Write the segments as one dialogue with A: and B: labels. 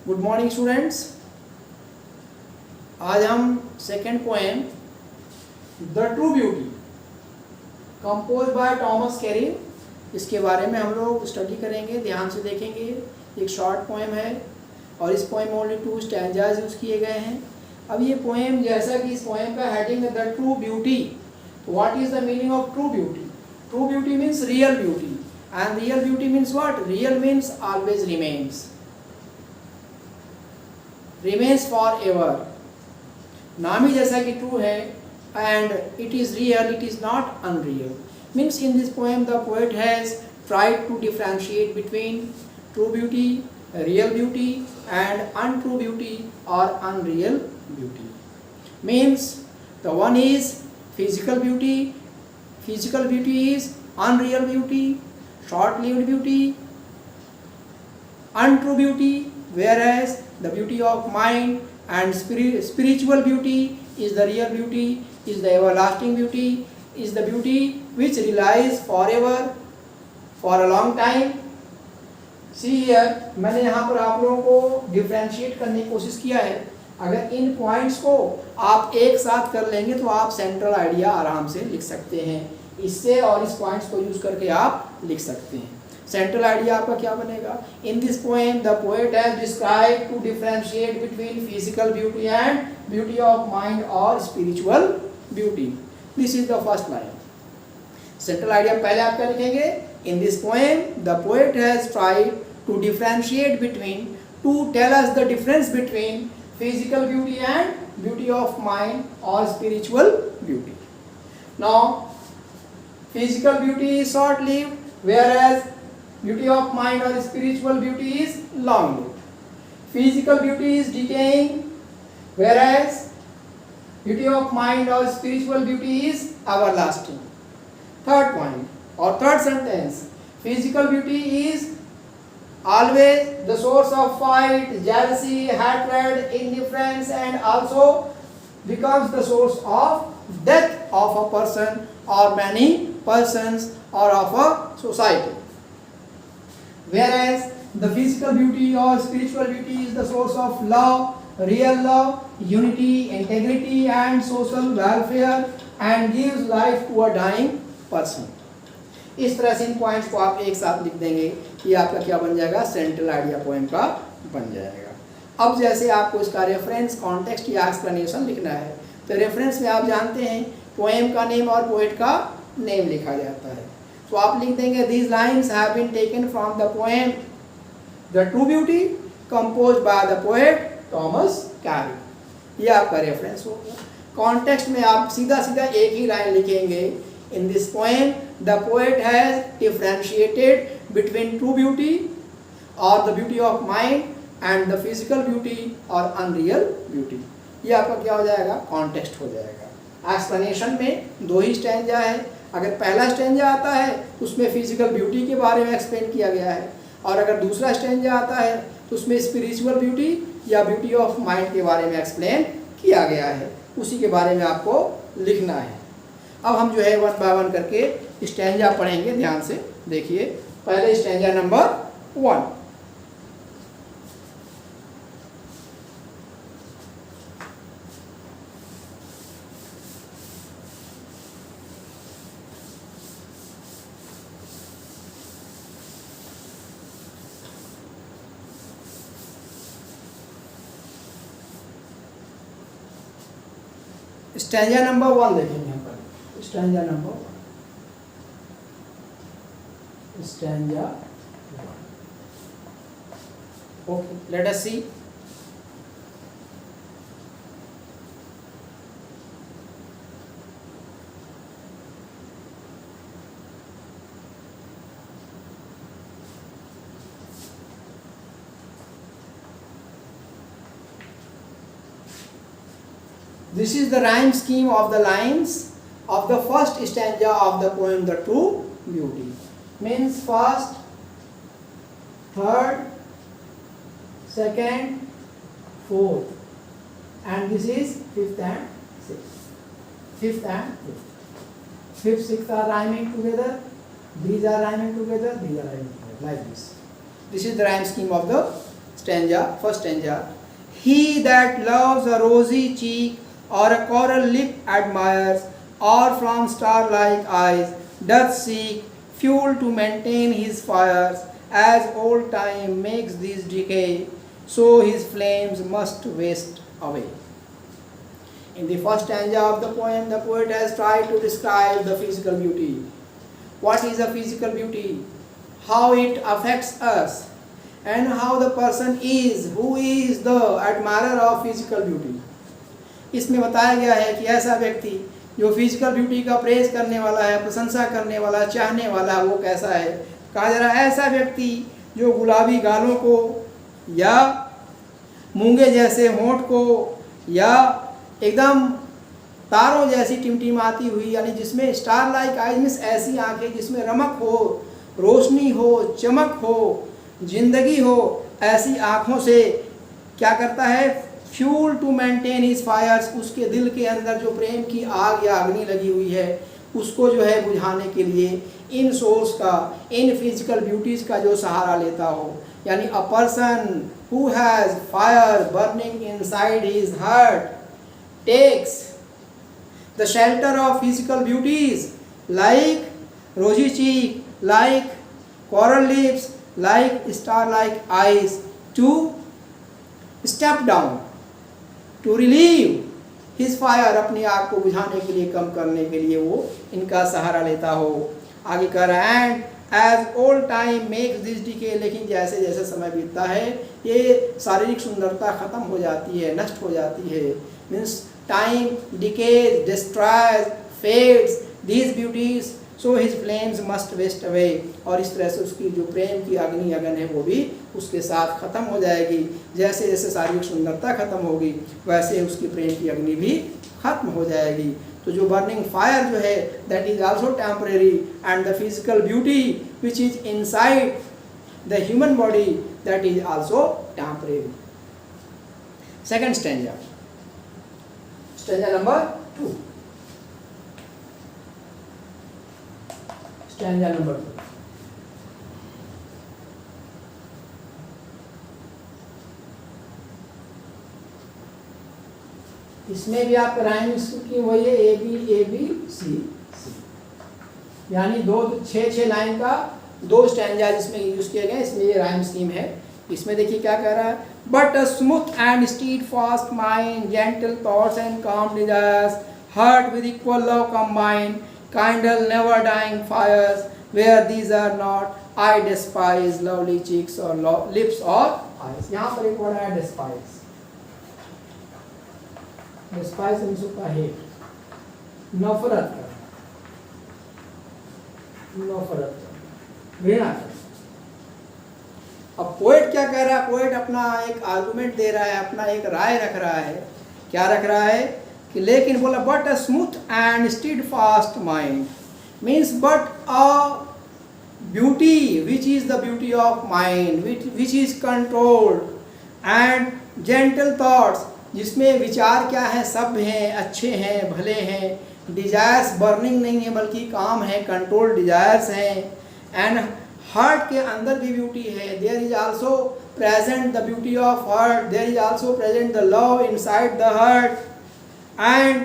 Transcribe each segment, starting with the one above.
A: Good morning students. आज हम second poem the true beauty compose bye Thomas carry, इसके बारे में हम लोग स्टडी करेंगे, ध्यान से देखेंगे। एक शॉर्ट पोएम है और इस पोएम में ओनली 2 स्टैंजाज यूज किए गए हैं। अब ये पोएम, जैसा कि इस पोएम का हेडिंग है द ट्रू ब्यूटी, तो what is the meaning of true beauty? True beauty means real beauty, and real beauty means what? Real means always remains for ever. नाम ही जैसा कि ट्रू है, and it is real, it is not unreal. Means in this poem the poet has tried to differentiate between true beauty, real beauty and untrue beauty or unreal beauty. Means the one is physical beauty is unreal beauty, short-lived beauty, untrue beauty, whereas the beauty of mind and spiritual beauty is the real beauty, is the everlasting beauty, is the beauty which relies forever for a long time. See here, मैंने यहाँ पर आप लोगों को differentiate करने की कोशिश किया है। अगर इन पॉइंट्स को आप एक साथ कर लेंगे तो आप सेंट्रल आइडिया आराम से लिख सकते हैं। इससे और इस पॉइंट्स को यूज करके आप लिख सकते हैं। सेंट्रल आइडिया आपका क्या बनेगा? In this poem the poet has described to differentiate between physical beauty and beauty of mind और spiritual beauty. This is the first line. Central idea पहले आप क्या लिखेंगे? In this poem the poet has tried to differentiate between, to tell us the difference between physical beauty and beauty of mind और spiritual beauty. Now physical beauty is short lived, whereas beauty of mind or spiritual beauty is long lived. Physical beauty is decaying, whereas beauty of mind or spiritual beauty is everlasting. Third point or third sentence, physical beauty is always the source of fight, jealousy, hatred, indifference, and also becomes the source of death of a person or many persons or of a society. Whereas the physical beauty or spiritual beauty is the source of love, real love, unity, integrity and social welfare and gives life to a dying person. इस तरह से इन points को आप एक साथ लिख देंगे, ये आपका क्या बन जाएगा? सेंट्रल आइडिया पोएम का बन जाएगा। अब जैसे आपको इसका रेफरेंस, कॉन्टेक्स्ट या एक्सप्लेनेशन लिखना है, तो रेफरेंस में आप जानते हैं पोएम का नेम और पोएट का नेम लिखा जाता है। तो आप लिख देंगे these lines have been taken from the poem The True Beauty composed by the poet Thomas Carey. ये आपका रेफरेंस होगा। कॉन्टेक्स्ट में आप सीधा सीधा एक ही लाइन लिखेंगे, in this poem the poet has differentiated between true beauty or the beauty of mind and the physical beauty or unreal beauty. ये आपका क्या हो जाएगा? कॉन्टेक्स्ट हो जाएगा। एक्सप्लेनेशन में 2 ही स्टैंजा है। अगर पहला स्टैंजा आता है तो उसमें फिजिकल ब्यूटी के बारे में एक्सप्लेन किया गया है, और अगर दूसरा स्टैंजा आता है तो उसमें स्पिरिचुअल ब्यूटी या ब्यूटी ऑफ माइंड के बारे में एक्सप्लेन किया गया है। उसी के बारे में आपको लिखना है। अब हम जो है 1 बाय 1 करके स्टैंजा पढ़ेंगे, ध्यान से देखिए। पहले स्टैंजा नंबर 1। स्टैंजा नंबर 1 देखेंगे यहाँ पर। Stanza number 1, stanza 1। Okay, let us see. This is the rhyme scheme of the lines of the first stanza of the poem The True Beauty. Means first, third, second, fourth, and this is fifth and sixth. Fifth and fifth. Fifth, sixth are rhyming together. These are rhyming together. These are rhyming together like this. This is the rhyme scheme of the stanza, first stanza. He that loves a rosy cheek or a coral lip admires, or from star-like eyes doth seek fuel to maintain his fires. As old time makes these decay, so his flames must waste away. In the first stanza of the poem, the poet has tried to describe the physical beauty. What is a physical beauty? How it affects us, and how the person is who is the admirer of physical beauty. इसमें बताया गया है कि ऐसा व्यक्ति जो physical beauty का praise करने वाला है, प्रशंसा करने वाला, चाहने वाला, वो कैसा है। कहा जा रहा है ऐसा व्यक्ति जो गुलाबी गालों को या मूंगे जैसे होंठ को या एकदम तारों जैसी टिमटिमाती हुई, यानी जिसमें स्टार लाइक आइज मीन्स ऐसी आंखें जिसमें रमक हो, रोशनी हो, चमक हो, जिंदगी हो, ऐसी आँखों से क्या करता है, fuel to maintain his fires, उसके दिल के अंदर जो प्रेम की आग या अग्नि लगी हुई है उसको जो है बुझाने के लिए इन सोर्स का, इन फिजिकल ब्यूटीज़ का जो सहारा लेता हो। यानी a person who has fire burning inside his heart takes the shelter of physical beauties like rosy cheek, like coral lips, like star-like eyes, to step down, to relieve his fire, अपनी आग को बुझाने के लिए, कम करने के लिए वो इनका सहारा लेता हो। आगे कह रहा है and as old time makes this decay, लेकिन जैसे जैसे समय बीतता है ये शारीरिक सुंदरता खत्म हो जाती है, नष्ट हो जाती है। Means time decays, destroys, fades these beauties, so his flames must waste away, और इस तरह से उसकी जो प्रेम की अग्नि अगन है वो भी उसके साथ ख़त्म हो जाएगी। जैसे जैसे शारीरिक सुंदरता खत्म होगी वैसे उसकी प्रेम की अग्नि भी खत्म हो जाएगी। तो जो बर्निंग फायर जो है that is also temporary, and the physical beauty which is inside the human body that is also temporary. Second stanza, stanza number 2, stanza number 2। इसमें भी आप राइम की वही है ए बी सी सी, यानी 6 लाइन का 2 स्टैंजा जिसमें यूज किए गए। इसमें ये राइम स्कीम है। इसमें देखिए क्या कह रहा है, but a smooth and steadfast mind, gentle thoughts and calm desires, heart with equal love combined, kindle never dying fires, where these are not, I despise lovely cheeks or lips or eyes। यहाँ पर एक word है despise, despise means का hate, नफरत कर, नफरत कर, घृणा कर। अब पोएट क्या कह रहा है, पोएट अपना एक आर्गुमेंट दे रहा है, अपना एक राय रख रहा है। क्या रख रहा है कि लेकिन बोला but a smooth and steadfast mind means but a beauty which is the beauty of mind which is controlled, and gentle thoughts जिसमें विचार क्या है, सभ्य हैं, अच्छे हैं, भले हैं, डिजायर्स बर्निंग नहीं है बल्कि काम है, कंट्रोल डिजायर्स हैं, एंड हार्ट के अंदर भी ब्यूटी है, there is also present the beauty of heart, there is also present the love inside the heart, and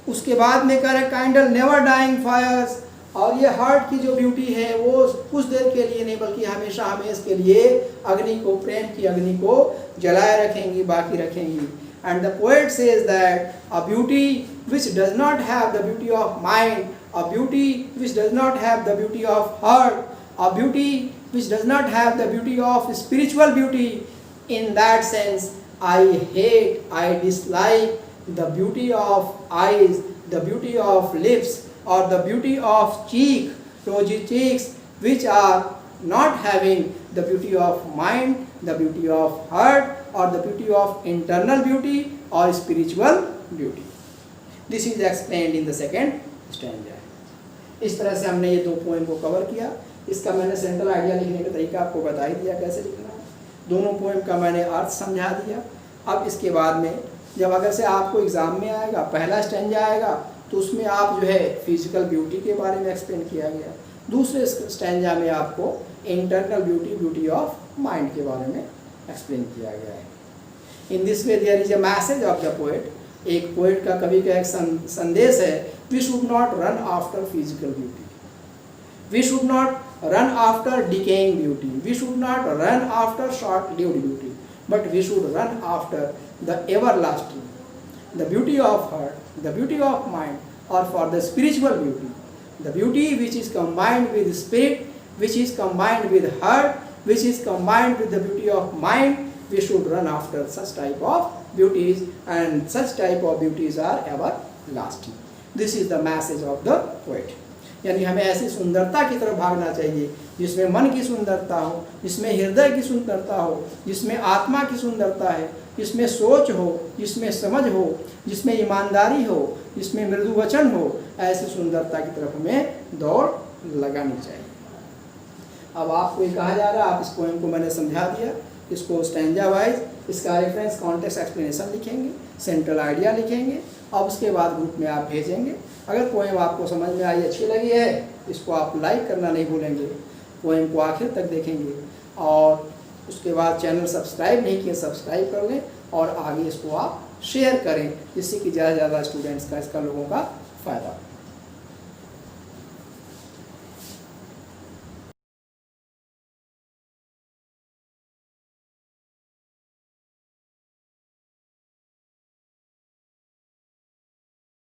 A: उसके बाद में कह रहे काइंडल नेवर डाइंग फायर्स, और ये हार्ट की जो ब्यूटी है वो कुछ देर के लिए नहीं बल्कि हमेशा हमेशा के लिए अग्नि को, प्रेम की अग्नि को जलाए रखेंगी, बाकी रखेंगी। And the poet says that a beauty which does not have the beauty of mind, a beauty which does not have the beauty of heart, a beauty which does not have the beauty of spiritual beauty, in that sense I hate, I dislike the beauty of eyes, the beauty of lips, or the beauty of cheek, rosy cheeks, which are not having the beauty of mind, the beauty of heart, or the beauty of internal beauty or spiritual beauty. This is explained in the second stanza. इस तरह से हमने ये 2 poem को cover किया। इसका मैंने central idea लिखने का तरीका आपको बता ही दिया कैसे लिखना है, दोनों पोएम का मैंने अर्थ समझा दिया। अब इसके बाद में जब अगर से आपको एग्ज़ाम में आएगा, पहला स्टैंजा आएगा तो उसमें आप जो है फिजिकल ब्यूटी के बारे में एक्सप्लेन किया गया, दूसरे स्टैंजा में आपको internal beauty, beauty of mind के बारे में एक्सप्लेन किया गया है। In this way there is a message of the poet. एक पोएट का कवि का एक संदेश है, we should not run after physical beauty, we should not run after decaying beauty, we should not run after short lived beauty, but we should run after the everlasting, the beauty of heart, the beauty of mind, or for the spiritual beauty, the beauty which is combined with spirit, which is combined with heart, which is combined with the beauty of mind. We should run after such type of beauties, and such type of beauties are everlasting. This is the message of the poet. यानी हमें ऐसी सुंदरता की तरफ भागना चाहिए जिसमें मन की सुंदरता हो, जिसमें हृदय की सुंदरता हो, जिसमें आत्मा की सुंदरता है, जिसमें सोच हो, जिसमें समझ हो, जिसमें ईमानदारी हो, जिसमें मृदु वचन हो। ऐसी सुंदरता की तरफ हमें दौड़ लगानी चाहिए। अब आपको ये कहा जा रहा है, आप इस पोएम को मैंने समझा दिया, इसको स्टैंजा वाइज इसका रेफरेंस कॉन्टेक्स्ट एक्सप्लेनेशन लिखेंगे, सेंट्रल आइडिया लिखेंगे, और उसके बाद ग्रुप में आप भेजेंगे। अगर पोएम आपको समझ में आई, अच्छी लगी है, इसको आप लाइक करना नहीं भूलेंगे, पोएम को आखिर तक देखेंगे, और उसके बाद चैनल सब्सक्राइब नहीं किए सब्सक्राइब कर लें, और आगे इसको आप शेयर करें जिससे कि ज़्यादा से ज़्यादा स्टूडेंट्स का, इसका लोगों का फ़ायदा हो।